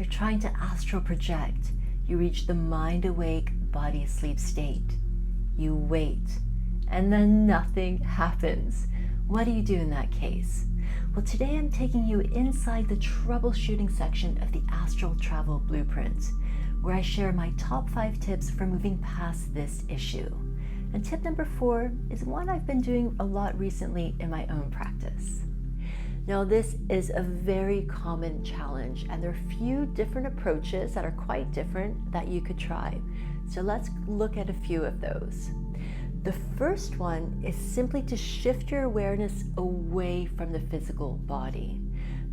You're trying to astral project. You reach the mind-awake, body-asleep state. You wait, and then nothing happens. What do you do in that case? Well, today I'm taking you inside the troubleshooting section of the Astral Travel Blueprint, where I share my top 5 tips for moving past this issue. And tip number 4 is one I've been doing a lot recently in my own practice. Now, this is a very common challenge, and there are a few different approaches that are quite different that you could try. So let's look at a few of those. The first one is simply to shift your awareness away from the physical body.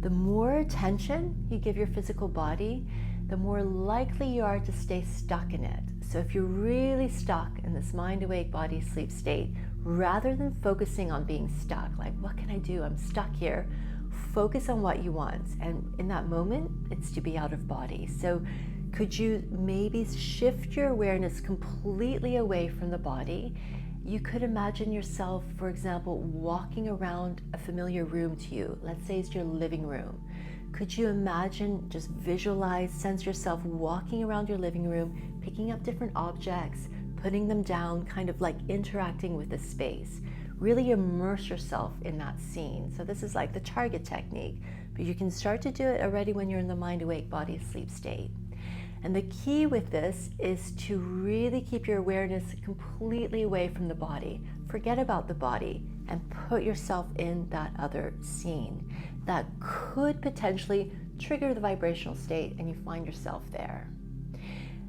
The more attention you give your physical body, the more likely you are to stay stuck in it. So if you're really stuck in this mind-awake, body-asleep state, rather than focusing on being stuck, like, what can I do? I'm stuck here. Focus on what you want. And in that moment, it's to be out of body. So could you maybe shift your awareness completely away from the body? You could imagine yourself, for example, walking around a familiar room to you. Let's say it's your living room. Could you imagine, just visualize, sense yourself walking around your living room, picking up different objects, putting them down, kind of like interacting with the space. Really immerse yourself in that scene. So this is like the target technique, but you can start to do it already when you're in the mind-awake, body-asleep state. And the key with this is to really keep your awareness completely away from the body. Forget about the body and put yourself in that other scene. That could potentially trigger the vibrational state and you find yourself there.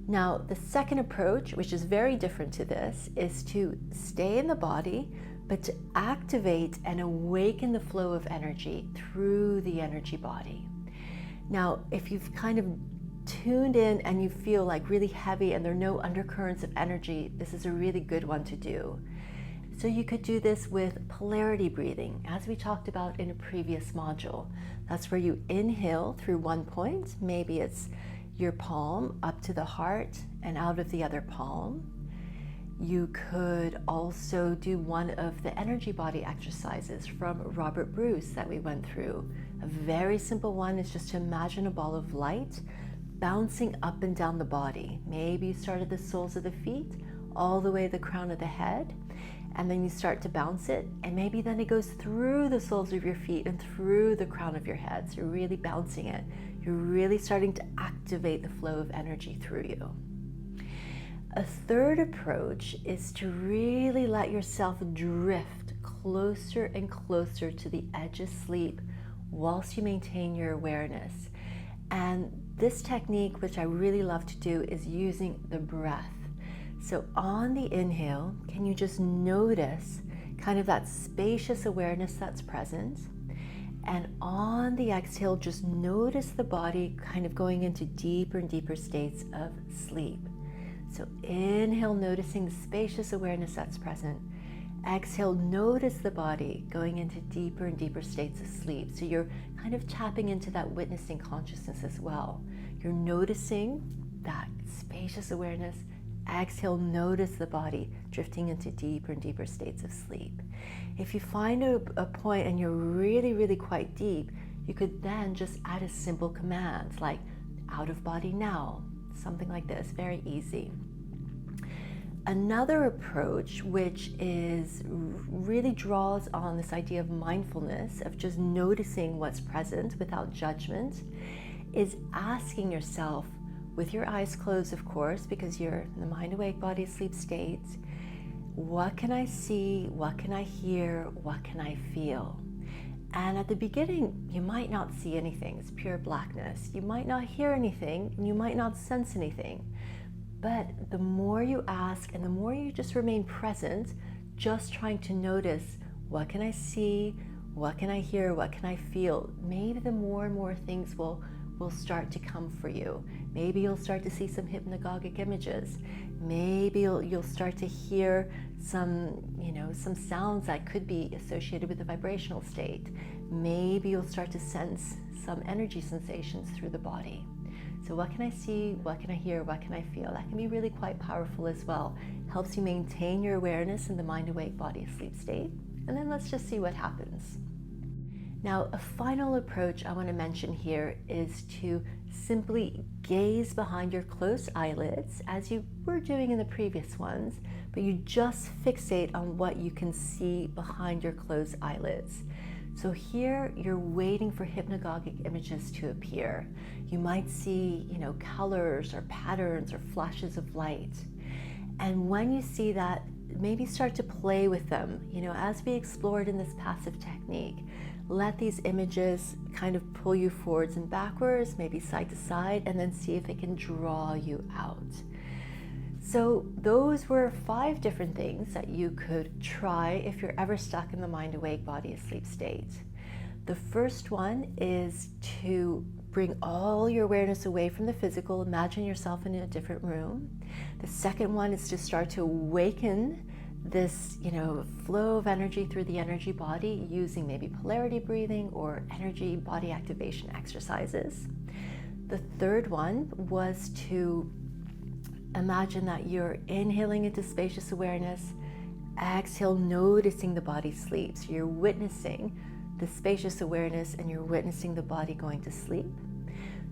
Now, the second approach, which is very different to this, is to stay in the body, but to activate and awaken the flow of energy through the energy body. Now, if you've kind of tuned in and you feel like really heavy and there are no undercurrents of energy, this is a really good one to do. So you could do this with polarity breathing, as we talked about in a previous module. That's where you inhale through one point, maybe it's your palm up to the heart and out of the other palm. You could also do one of the energy body exercises from Robert Bruce that we went through. A very simple one is just to imagine a ball of light bouncing up and down the body. Maybe you start at the soles of the feet, all the way to the crown of the head, and then you start to bounce it, and maybe then it goes through the soles of your feet and through the crown of your head. So you're really bouncing it. You're really starting to activate the flow of energy through you. A third approach is to really let yourself drift closer and closer to the edge of sleep whilst you maintain your awareness. And this technique, which I really love to do, is using the breath. So on the inhale, can you just notice kind of that spacious awareness that's present? And on the exhale, just notice the body kind of going into deeper and deeper states of sleep. So inhale, noticing the spacious awareness that's present. Exhale, notice the body going into deeper and deeper states of sleep. So you're kind of tapping into that witnessing consciousness as well. You're noticing that spacious awareness. Exhale, notice the body drifting into deeper and deeper states of sleep. If you find a point and you're really, really quite deep, you could then just add a simple command like out of body now, something like this, very easy. Another approach, which is really draws on this idea of mindfulness, of just noticing what's present without judgment, is asking yourself, with your eyes closed, of course, because you're in the mind-awake, body-asleep state, what can I see? What can I hear? What can I feel? And at the beginning, you might not see anything. It's pure blackness. You might not hear anything, and you might not sense anything. But the more you ask and the more you just remain present, just trying to notice, what can I see? What can I hear? What can I feel? Maybe the more and more things will start to come for you. Maybe you'll start to see some hypnagogic images. Maybe you'll start to hear some sounds that could be associated with the vibrational state. Maybe you'll start to sense some energy sensations through the body. So what can I see? What can I hear? What can I feel? That can be really quite powerful as well. Helps you maintain your awareness in the mind-awake, body-asleep state. And then let's just see what happens. Now, a final approach I want to mention here is to simply gaze behind your closed eyelids as you were doing in the previous ones, but you just fixate on what you can see behind your closed eyelids. So here you're waiting for hypnagogic images to appear. You might see, colors or patterns or flashes of light. And when you see that, maybe start to play with them. As we explored in this passive technique, let these images kind of pull you forwards and backwards, maybe side to side, and then see if it can draw you out. So those were 5 different things that you could try if you're ever stuck in the mind awake, body asleep state. The first one is to bring all your awareness away from the physical. Imagine yourself in a different room. The second one is to start to awaken this, flow of energy through the energy body using maybe polarity breathing or energy body activation exercises. The third one was to imagine that you're inhaling into spacious awareness, exhale, noticing the body sleep. So you're witnessing the spacious awareness and you're witnessing the body going to sleep.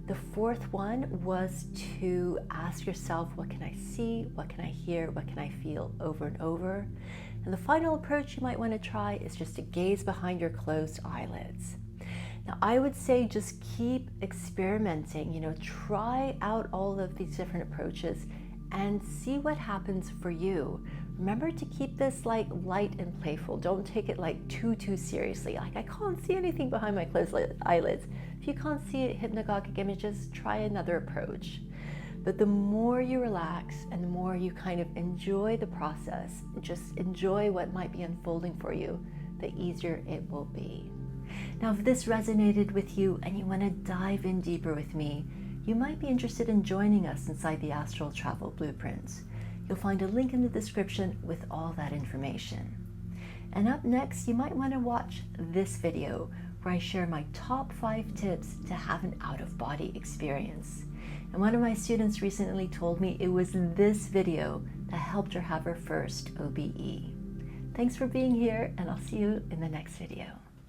The fourth one was to ask yourself, what can I see? What can I hear? What can I feel? Over and over. And the final approach you might want to try is just to gaze behind your closed eyelids. Now, I would say just keep experimenting, try out all of these different approaches and see what happens for you. Remember to keep this light and playful. Don't take it too seriously. I can't see anything behind my closed eyelids. If you can't see hypnagogic images, try another approach. But the more you relax and the more you kind of enjoy the process, just enjoy what might be unfolding for you, the easier it will be. Now, if this resonated with you and you want to dive in deeper with me, you might be interested in joining us inside the Astral Travel Blueprint. You'll find a link in the description with all that information. And up next, you might want to watch this video where I share my top 5 tips to have an out-of-body experience. And one of my students recently told me it was this video that helped her have her first OBE. Thanks for being here, and I'll see you in the next video.